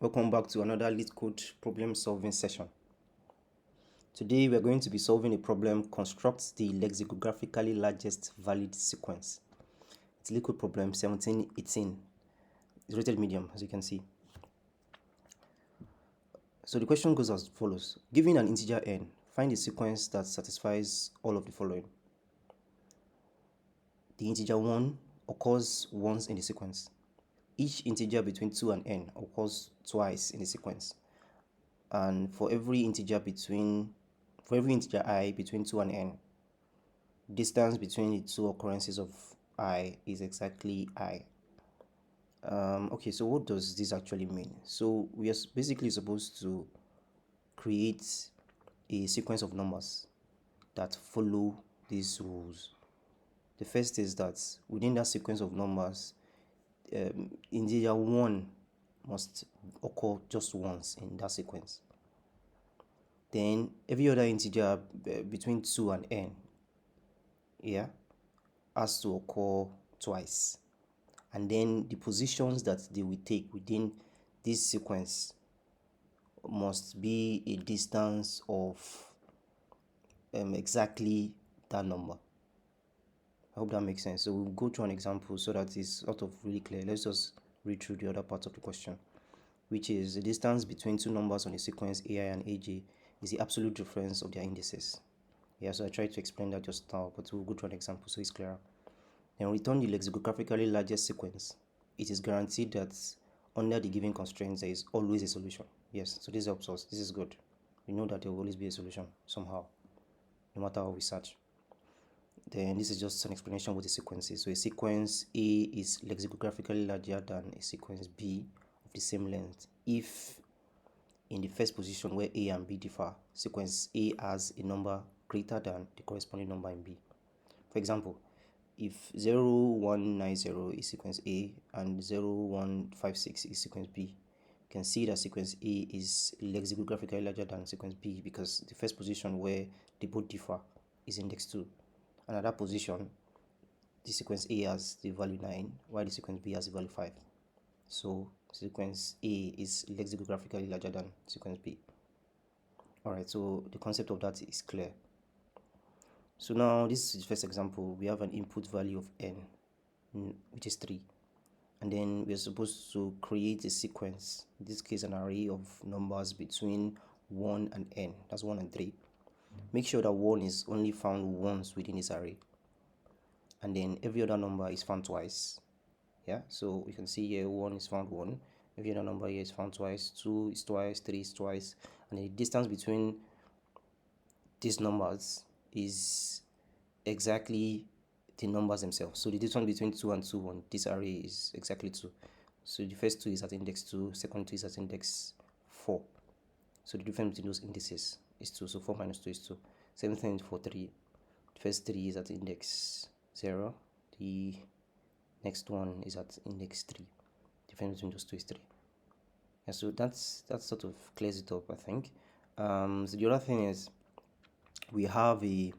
Welcome back to another Leetcode problem solving session. Today we are going to be solving a problem: construct the lexicographically largest valid sequence. It's Leetcode problem 1718. It's rated medium, as you can see. So the question goes as follows: given an integer n, find a sequence that satisfies all of the following. The integer 1 occurs once in the sequence. Each integer between 2 and n occurs twice in the sequence. And for every integer I between 2 and n, distance between the two occurrences of I is exactly I. Okay, so what does this actually mean? So we are basically supposed to create a sequence of numbers that follow these rules. The first is that within that sequence of numbers, integer 1 must occur just once in that sequence. Then every other integer between 2 and n has to occur twice. And then the positions that they will take within this sequence must be a distance of exactly that number. I hope that makes sense. So we'll go through an example so that it's sort of really clear. Let's just read through the other part of the question, which is the distance between two numbers on the sequence AI and AJ is the absolute difference of their indices. Yeah, so I tried to explain that just now, but we'll go through an example so it's clearer. Then return the lexicographically largest sequence. It is guaranteed that under the given constraints there is always a solution. Yes, so this helps us. This is good. We know that there will always be a solution somehow, no matter how we search. Then this is just an explanation of what a sequence is. So a sequence A is lexicographically larger than a sequence B of the same length if in the first position where A and B differ, sequence A has a number greater than the corresponding number in B. For example, if 0190 is sequence A and 0156 is sequence B, you can see that sequence A is lexicographically larger than sequence B because the first position where they both differ is index 2. And at that position, the sequence A has the value 9, while the sequence B has the value 5. So sequence A is lexicographically larger than sequence B. Alright, so the concept of that is clear. So now this is the first example. We have an input value of n, which is 3. And then we're supposed to create a sequence, in this case an array of numbers between 1 and n. That's 1 and 3. Make sure that 1 is only found once within this array. And then every other number is found twice. Yeah, so you can see here 1 is found 1. Every other number here is found twice. 2 is twice, 3 is twice. And the distance between these numbers is exactly the numbers themselves. So the distance between 2 and 2 on this array is exactly 2. So the first 2 is at index 2, second 2 is at index 4. So the difference between those indices is 2. So 4 minus 2 is 2. Same thing for 3. The first 3 is at index 0. The next one is at index 3. The difference between those two is 3. Yeah, so that sort of clears it up, I think. So the other thing is we have we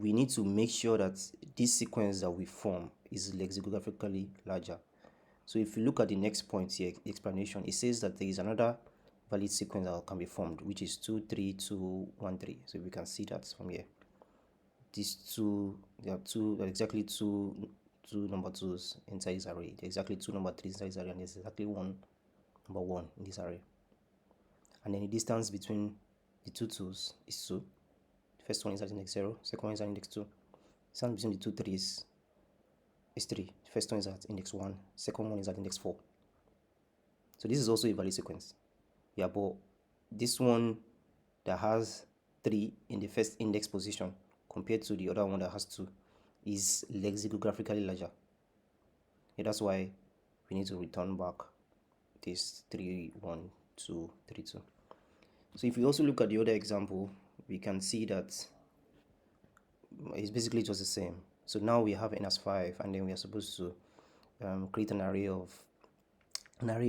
need to make sure that this sequence that we form is lexicographically larger. So if you look at the next point here, the explanation, it says that there is another valid sequence that can be formed, which is 2, 3, 2, 1, 3. So we can see that from here. These two, there are exactly two number 2s inside this array. There are exactly 2 number 3s inside this array, and there's exactly 1 number 1 in this array. And then the distance between the two 2s is 2. The first one is at index 0, second one is at index 2. The distance between the two 3s is 3. The first one is at index 1, second one is at index 4. So this is also a valid sequence. Yeah, but this one that has 3 in the first index position compared to the other one that has 2 is lexicographically larger. Yeah, that's why we need to return back this 3, 1, 2, 3, 2. So if we also look at the other example, we can see that it's basically just the same. So now we have n as 5, and then we are supposed to create an array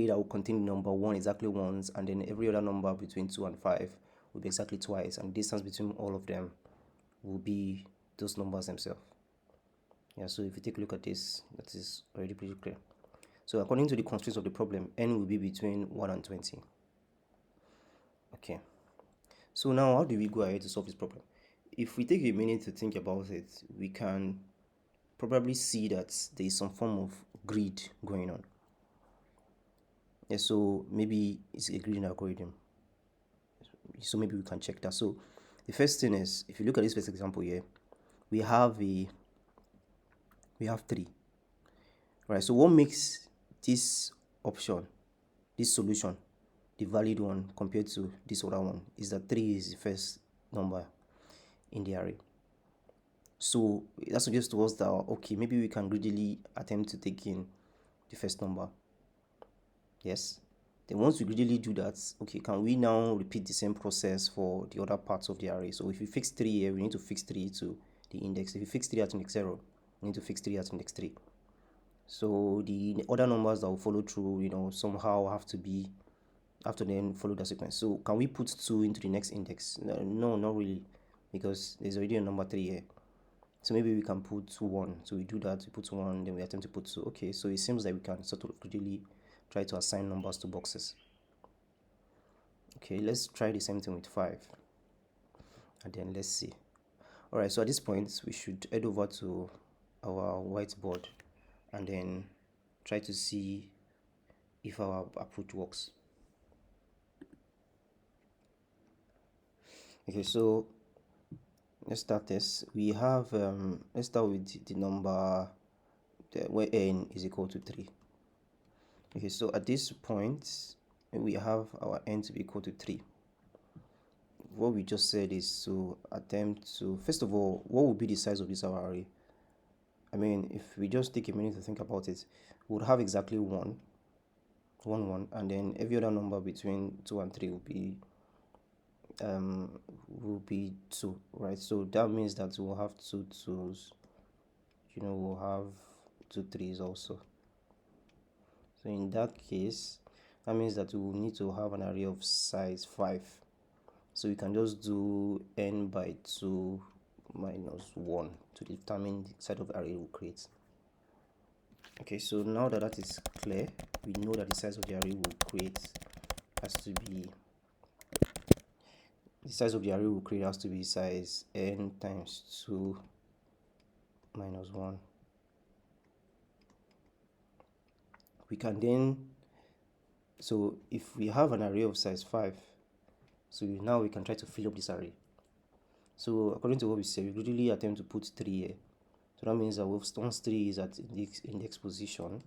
that will contain number 1 exactly once, and then every other number between 2 and 5 will be exactly twice, and the distance between all of them will be those numbers themselves. Yeah, so if you take a look at this, that is already pretty clear. So according to the constraints of the problem, n will be between 1 and 20. Okay. So now how do we go ahead to solve this problem? If we take a minute to think about it, we can probably see that there is some form of grid going on. Yeah, so maybe it's a grid algorithm. So maybe we can check that. So the first thing is, if you look at this first example here, we have 3. Right, so what makes this option, this solution, the valid one compared to this other one is that 3 is the first number in the array. So that suggests to us that, okay, maybe we can greedily attempt to take in the first number. Yes. Then once we greedily do that, okay, can we now repeat the same process for the other parts of the array? So if we fix 3 here, we need to fix 3 to the index. If we fix 3 at index 0, we need to fix 3 at index 3. So the other numbers that will follow through, somehow have to then follow the sequence. So can we put 2 into the next index? No, not really, because there's already a number 3 here. So maybe we can put 1. So we do that, we put 1, then we attempt to put 2. Okay, so it seems like we can sort of really try to assign numbers to boxes. Okay, let's try the same thing with 5. And then let's see. Alright, so at this point, we should head over to our whiteboard and then try to see if our approach works. Okay, so let's start this. We have, let's start with the number where n is equal to 3. Okay, so at this point, we have our n to be equal to 3. What we just said is to attempt to, first of all, what would be the size of this our array? I mean, if we just take a minute to think about it, we would have exactly 1, and then every other number between 2 and 3 will be 2, right? So that means that we'll have 2 2s, we'll have 2 3s also. So in that case, that means that we will need to have an array of size 5. So we can just do n by 2 minus 1 to determine the size of the array we'll create. Okay, so now that is clear, we know that the size of the array we'll create has to be, size n times 2 minus 1. We can then, so if we have an array of size 5, so now we can try to fill up this array. So according to what we said, we really attempt to put 3 here. So that means that once 3 is at index position,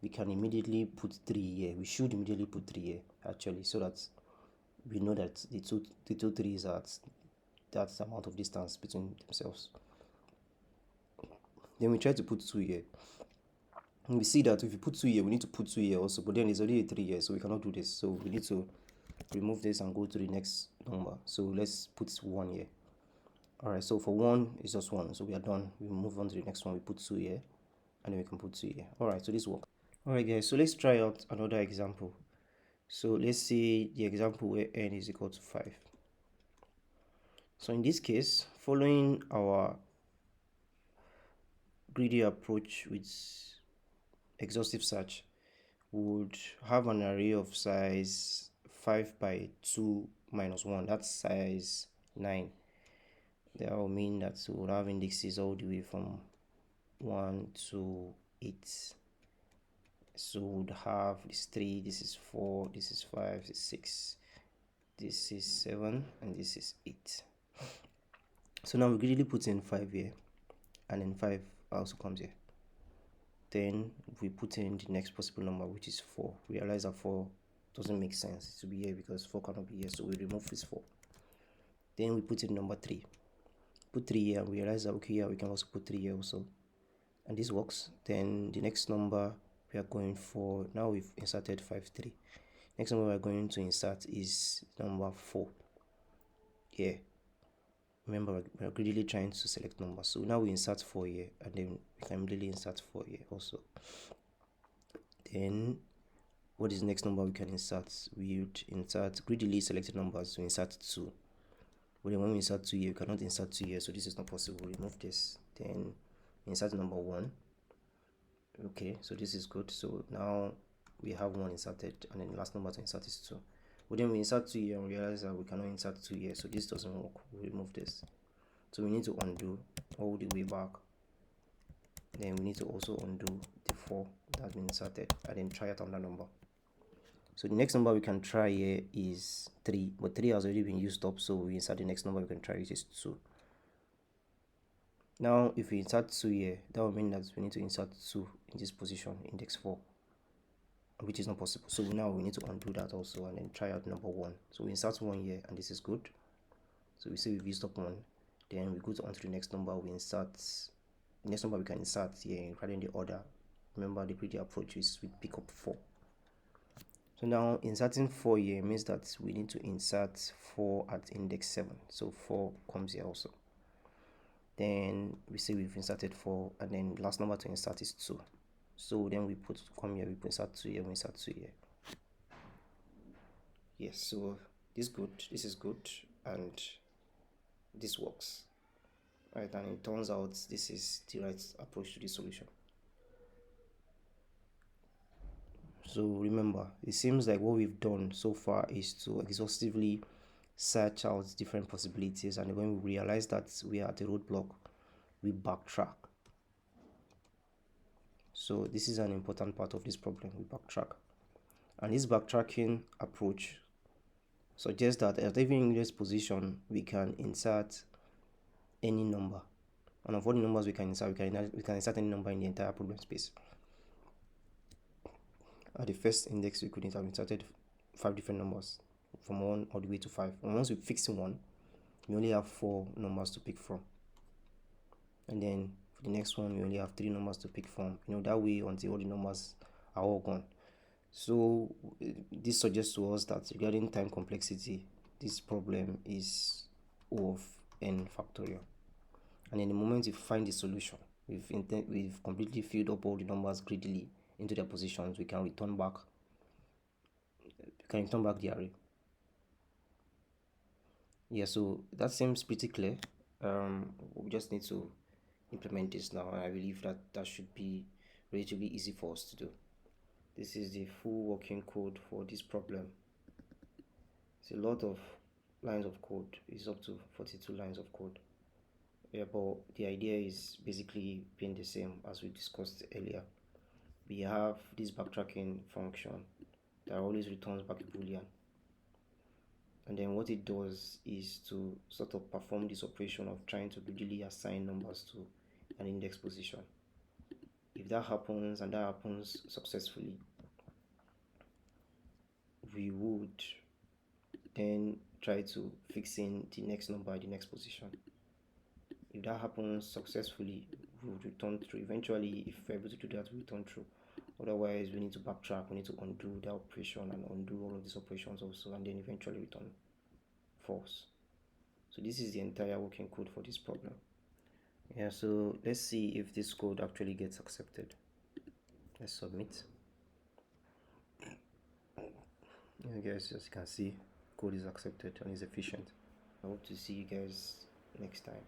we can immediately put 3 here. We should immediately put 3 here, actually, so that we know that the two 3s are at that amount of distance between themselves. Then we try to put 2 here. And we see that if we put 2 here, we need to put 2 here also, but then there's already a 3 here, so we cannot do this. So we need to remove this and go to the next number. So let's put 1 here. Alright, so for 1, it's just 1, so we are done. We move on to the next one. We put 2 here, and then we can put 2 here. Alright, so this works. Alright guys, so let's try out another example. So let's say the example where n is equal to 5. So in this case, following our greedy approach with exhaustive search, would have an array of size 5 by 2 minus 1. That's size 9. That will mean that we will have indexes all the way from 1 to 8. So we would have this 3, this is 4, this is 5, this is 6, this is 7, and this is 8. So now we greedily put in 5 here, and then 5 also comes here. Then we put in the next possible number, which is 4. We realize that 4 doesn't make sense to be here because 4 cannot be here, so we remove this 4. Then we put in number 3. Put 3 here, and we realize that, okay, yeah, we can also put 3 here also, and this works. Then the next number we are going for, now we've inserted 5 3. Next number we are going to insert is number 4 here. Remember, we're greedily trying to select numbers, so now we insert 4 here, and then we can immediately insert 4 here also. Then what is the next number we can insert? We would insert greedily selected numbers to insert 2. But then when we insert 2 here, we cannot insert 2 here, so this is not possible. Remove this. Then insert number 1. Okay, so this is good. So now we have 1 inserted, and then the last number to insert is 2. But then we insert 2 here and realize that we cannot insert 2 here, so this doesn't work. We'll remove this. So we need to undo all the way back. Then we need to also undo the 4 that has been inserted, and then try out another number. So the next number we can try here is 3, but 3 has already been used up, so we insert the next number we can try, which is 2. Now if we insert 2 here, that will mean that we need to insert 2 in this position, index 4, which is not possible. So now we need to undo that also and then try out number 1. So we insert 1 here, and this is good. So we say we've used up 1. Then we go on to the next number. We insert the next number we can insert here rather than the order. Remember, the pretty approach is we pick up 4. So now inserting 4 here means that we need to insert 4 at index 7. So 4 comes here also. Then we say we've inserted 4, and then last number to insert is 2. So then we come here, we insert 2 here, we insert 2 here. Yes, so this is good, and this works. Right, and it turns out this is the right approach to the solution. So remember, it seems like what we've done so far is to exhaustively search out different possibilities, and when we realize that we are at a roadblock, we backtrack. So this is an important part of this problem. We backtrack, and this backtracking approach suggests that at every index position we can insert any number, and of all the numbers we can insert, we can insert any number in the entire problem space. At the first index, we could have inserted 5 different numbers from 1 all the way to 5. And once we fix 1, we only have 4 numbers to pick from. And then for the next one, we only have 3 numbers to pick from. That way until all the numbers are all gone. So this suggests to us that regarding time complexity, this problem is O of n factorial. And in the moment we find the solution, we've completely filled up all the numbers greedily into their positions, we can return back the array. Yeah, so that seems pretty clear. We just need to implement this now, and I believe that should be relatively easy for us to do. This is the full working code for this problem. It's a lot of lines of code. It's up to 42 lines of code. Yeah, but the idea is basically being the same as we discussed earlier. We have this backtracking function that always returns back a boolean, and then what it does is to sort of perform this operation of trying to greedily assign numbers to an index position. If that happens, and that happens successfully, we would then try to fix in the next number at the next position. If that happens successfully, we would return true. Eventually, if we're able to do that, we return true. Otherwise, we need to backtrack, we need to undo that operation and undo all of these operations also, and then eventually return false. So this is the entire working code for this problem. Yeah, so let's see if this code actually gets accepted. Let's submit. Yeah, guys, as you can see, code is accepted and is efficient. I hope to see you guys next time.